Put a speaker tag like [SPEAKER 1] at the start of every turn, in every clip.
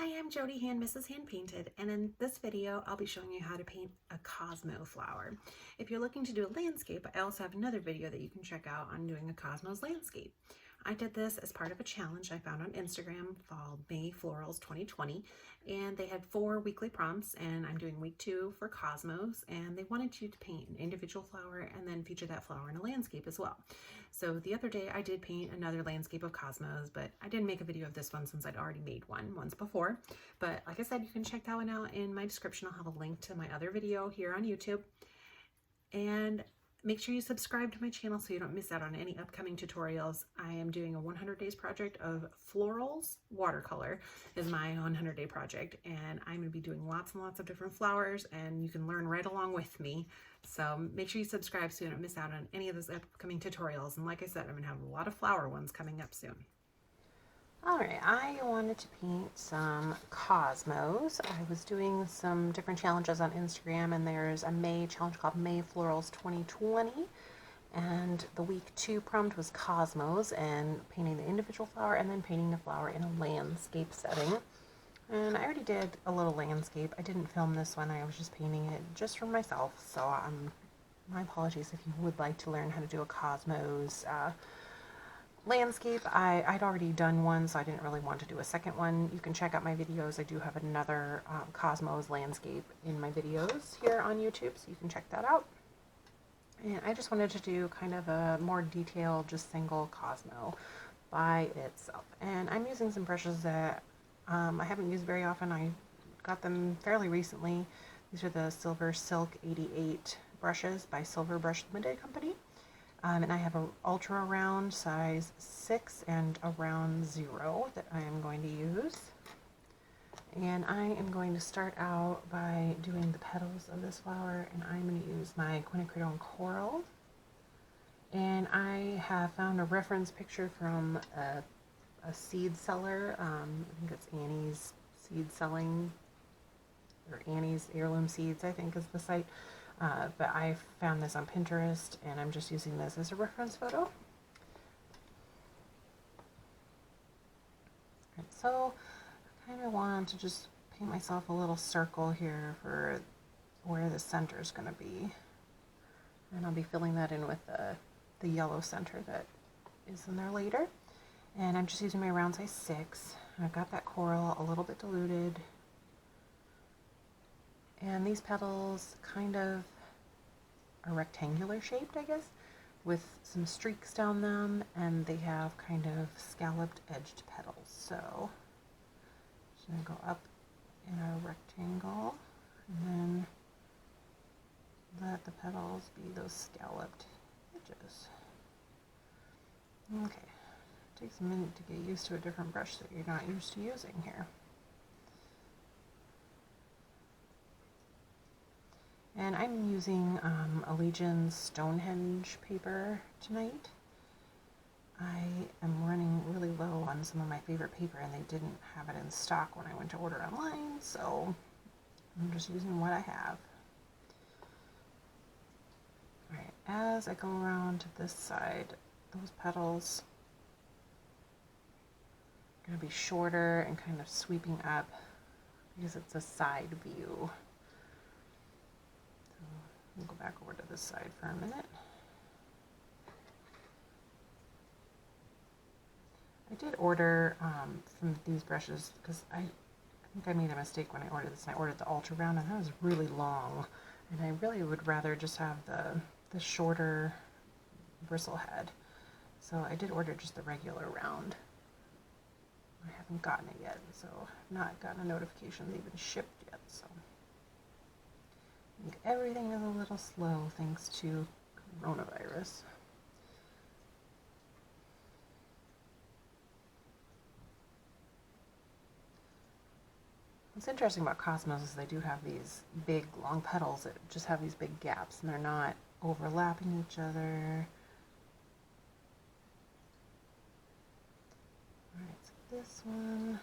[SPEAKER 1] Hi, I'm Jody Hand, Mrs. Hand Painted, and in this video I'll be showing you how to paint a Cosmo flower. If you're looking to do a landscape, I also have another video that you can check out on doing a Cosmos landscape. I did this as part of a challenge I found on Instagram called May Florals 2020, and they had 4 weekly prompts, and I'm doing week 2 for Cosmos, and they wanted you to paint an individual flower and then feature that flower in a landscape as well. So the other day I did paint another landscape of Cosmos, but I didn't make a video of this one since I'd already made one once before. But like I said, you can check that one out in my description. I'll have a link to my other video here on YouTube. And make sure you subscribe to my channel so you don't miss out on any upcoming tutorials. I am doing a 100 days project of florals. Watercolor is my 100-day project, and I'm going to be doing lots and lots of different flowers, and you can learn right along with me. So make sure you subscribe so you don't miss out on any of those upcoming tutorials. And like I said, I'm going to have a lot of flower ones coming up soon. Alright, I wanted to paint some Cosmos. I was doing some different challenges on Instagram, and there's a May challenge called May Florals 2020. And the week 2 prompt was Cosmos and painting the individual flower and then painting the flower in a landscape setting. And I already did a little landscape. I didn't film this one. I was just painting it just for myself. So my apologies if you would like to learn how to do a Cosmos landscape. I'd already done one, so I didn't really want to do a second one. You can check out my videos. I do have another Cosmos landscape in my videos here on YouTube, so you can check that out. And I just wanted to do kind of a more detailed, just single Cosmo by itself. And I'm using some brushes that I haven't used very often. I got them fairly recently. These are the Silver Silk 88 brushes by Silver Brush Limited Company. And I have an ultra round size 6 and a round 0 that I am going to use. And I am going to start out by doing the petals of this flower, and I'm going to use my Quinacridone Coral. And I have found a reference picture from a seed seller. I think it's Annie's Seed Selling, or Annie's Heirloom Seeds, I think is the site. But I found this on Pinterest, and I'm just using this as a reference photo. Right, so I kind of want to just paint myself a little circle here for where the center is going to be. And I'll be filling that in with the yellow center that is in there later. And I'm just using my round size 6. I've got that coral a little bit diluted. And these petals kind of are rectangular shaped, I guess, with some streaks down them, and they have kind of scalloped edged petals. So just going to go up in a rectangle and then let the petals be those scalloped edges. Okay, it takes a minute to get used to a different brush that you're not used to using here. And I'm using Allegion's Stonehenge paper tonight. I am running really low on some of my favorite paper, and they didn't have it in stock when I went to order online, so I'm just using what I have. Alright, as I go around to this side, those petals are going to be shorter and kind of sweeping up because it's a side view. We'll go back over to this side for a minute. I did order from these brushes because I think I made a mistake when I ordered this. I ordered the ultra round, and that was really long, and I really would rather just have the shorter bristle head. So I did order just the regular round. I haven't gotten it yet, so I've not gotten a notification they've been shipped yet. So I think everything is a little slow thanks to coronavirus. What's interesting about Cosmos is they do have these big long petals that just have these big gaps, and they're not overlapping each other. Alright, so this one,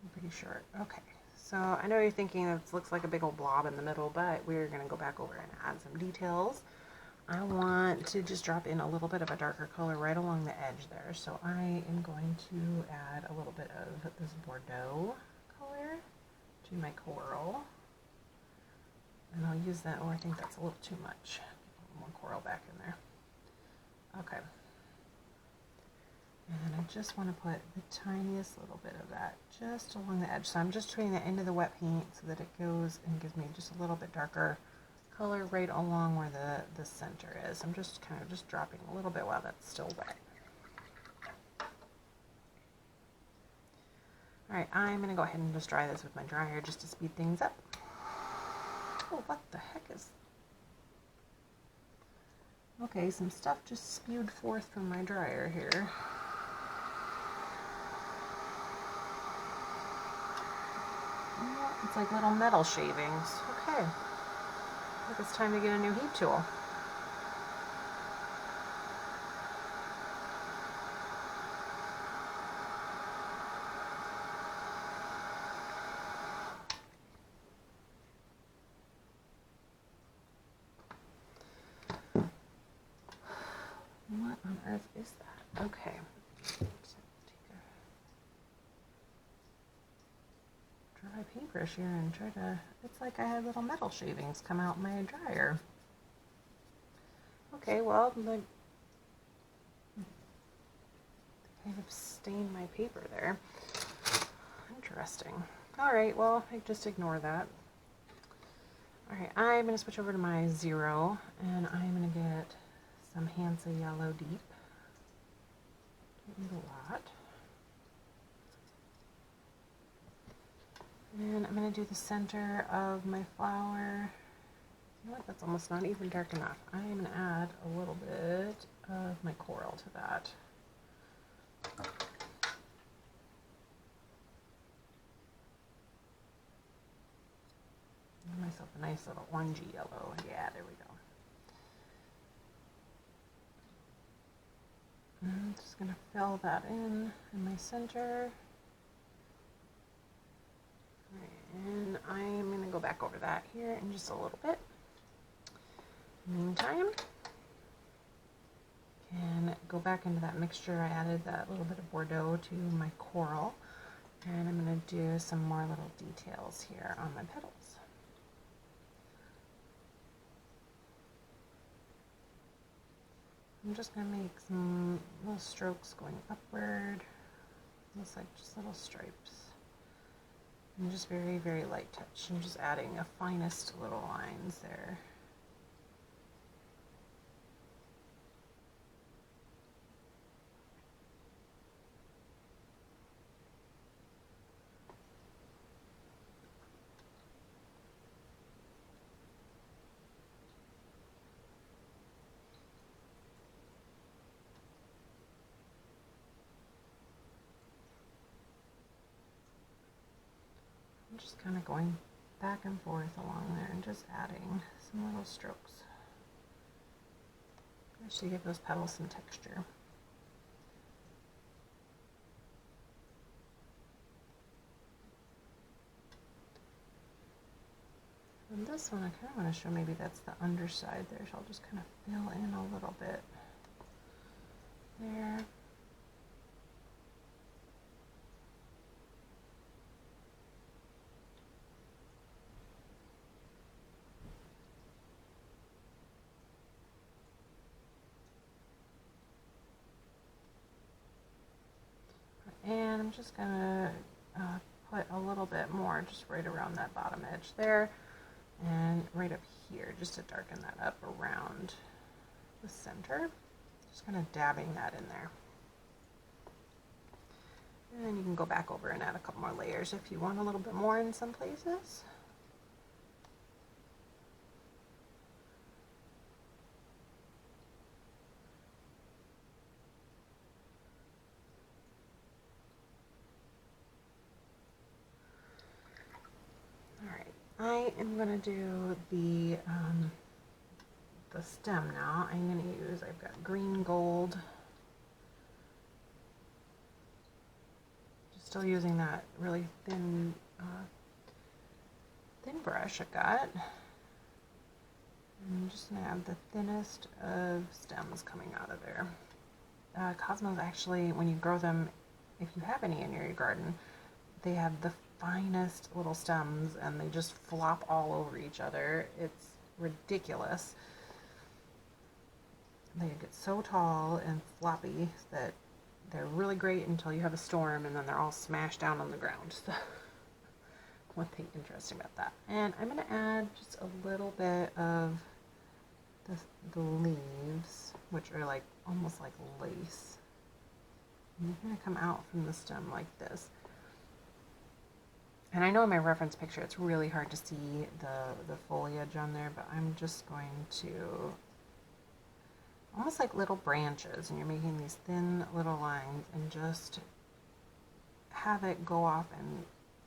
[SPEAKER 1] I'm pretty short. Okay. So I know you're thinking it looks like a big old blob in the middle, but we're going to go back over and add some details. I want to just drop in a little bit of a darker color right along the edge there. So I am going to add a little bit of this Bordeaux color to my coral. And I'll use that, or I think that's a little too much. A little more coral back in there. Okay. And I just want to put the tiniest little bit of that just along the edge. So I'm just putting that into the wet paint so that it goes and gives me just a little bit darker color right along where the center is. I'm just kind of just dropping a little bit while that's still wet. All right, I'm going to go ahead and just dry this with my dryer just to speed things up. Oh, what the heck is... Okay, some stuff just spewed forth from my dryer here. It's like little metal shavings. Okay. I think it's time to get a new heat tool. What on earth is that? Okay. Dry paintbrush here and try to, it's like I had little metal shavings come out in my dryer. Okay, well, I kind of stained my paper there. Interesting. All right, well, I just ignore that. All right, I'm going to switch over to my 0, and I'm going to get some Hansa Yellow Deep. Don't need a lot. And I'm going to do the center of my flower. You know what, that's almost not even dark enough. I'm going to add a little bit of my coral to that. Give myself a nice little orangey yellow. Yeah, there we go. I'm just going to fill that in my center. And I'm going to go back over that here in just a little bit. Meantime, can go back into that mixture. I added that little bit of Bordeaux to my coral, and I'm going to do some more little details here on my petals. I'm just going to make some little strokes going upward. Looks like just little stripes. And just very, very light touch. I'm just adding the finest little lines there. I'm just kind of going back and forth along there and just adding some little strokes just to give those petals some texture. And this one I kind of want to show, maybe that's the underside there, so I'll just kind of fill in a little bit there. And I'm just gonna put a little bit more just right around that bottom edge there and right up here just to darken that up around the center. Just kind of dabbing that in there. And then you can go back over and add a couple more layers if you want a little bit more in some places. I am going to do the stem now. I'm going to use, I've got green gold. Just still using that really thin brush I got. And just going to have the thinnest of stems coming out of there. Cosmos actually, when you grow them, if you have any in your garden, they have the finest little stems and they just flop all over each other. It's ridiculous. They get so tall and floppy that they're really great until you have a storm and then they're all smashed down on the ground. So one thing interesting about that. And I'm going to add just a little bit of the leaves, which are like almost like lace. And they're going to come out from the stem like this. And I know in my reference picture it's really hard to see the foliage on there, but I'm just going to, almost like little branches, and you're making these thin little lines and just have it go off in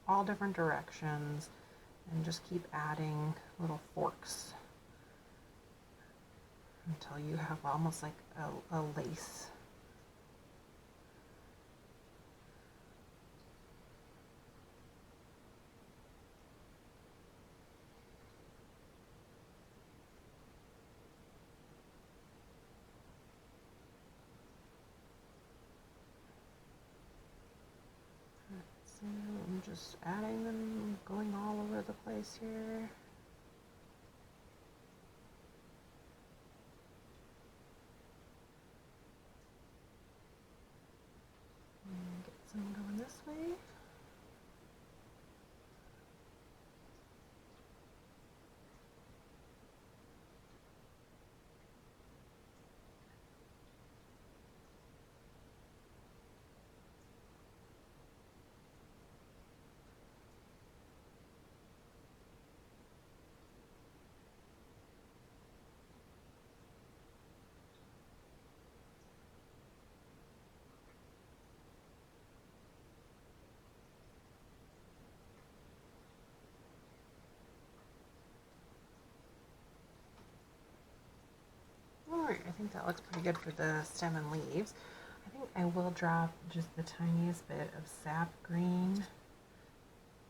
[SPEAKER 1] all different directions and just keep adding little forks until you have almost like a lace. So I'm just adding them, going all over the place here. And get some going this way. Alright, I think that looks pretty good for the stem and leaves. I think I will drop just the tiniest bit of sap green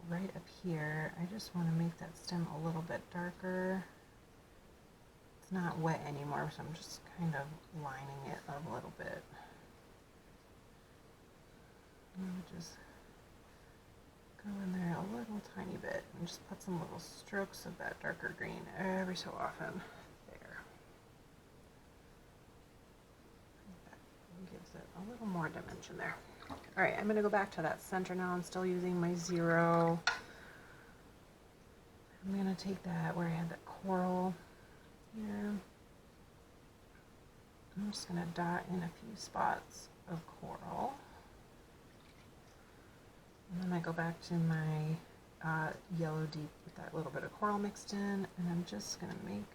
[SPEAKER 1] right up here. I just want to make that stem a little bit darker. It's not wet anymore, so I'm just kind of lining it up a little bit. And just go in there a little tiny bit and just put some little strokes of that darker green every so often. Gives it a little more dimension there. All right, I'm going to go back to that center now. I'm still using my 0. I'm going to take that where I had that coral here. I'm just going to dot in a few spots of coral. And then I go back to my yellow deep with that little bit of coral mixed in, and I'm just going to make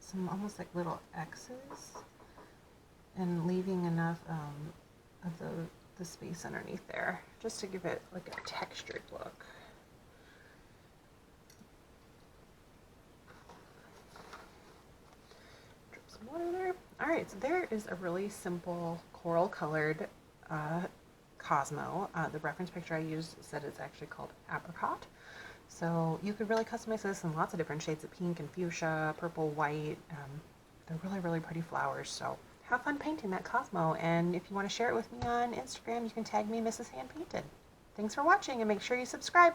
[SPEAKER 1] some almost like little X's, and leaving enough of the space underneath there just to give it like a textured look. Drip some water there. Alright, so there is a really simple coral colored Cosmo. The reference picture I used said it's actually called Apricot. So you could really customize this in lots of different shades of pink and fuchsia, purple, white. They're really, really pretty flowers. So have fun painting that Cosmo, and if you want to share it with me on Instagram, you can tag me Mrs. Hand Painted. Thanks for watching, and make sure you subscribe.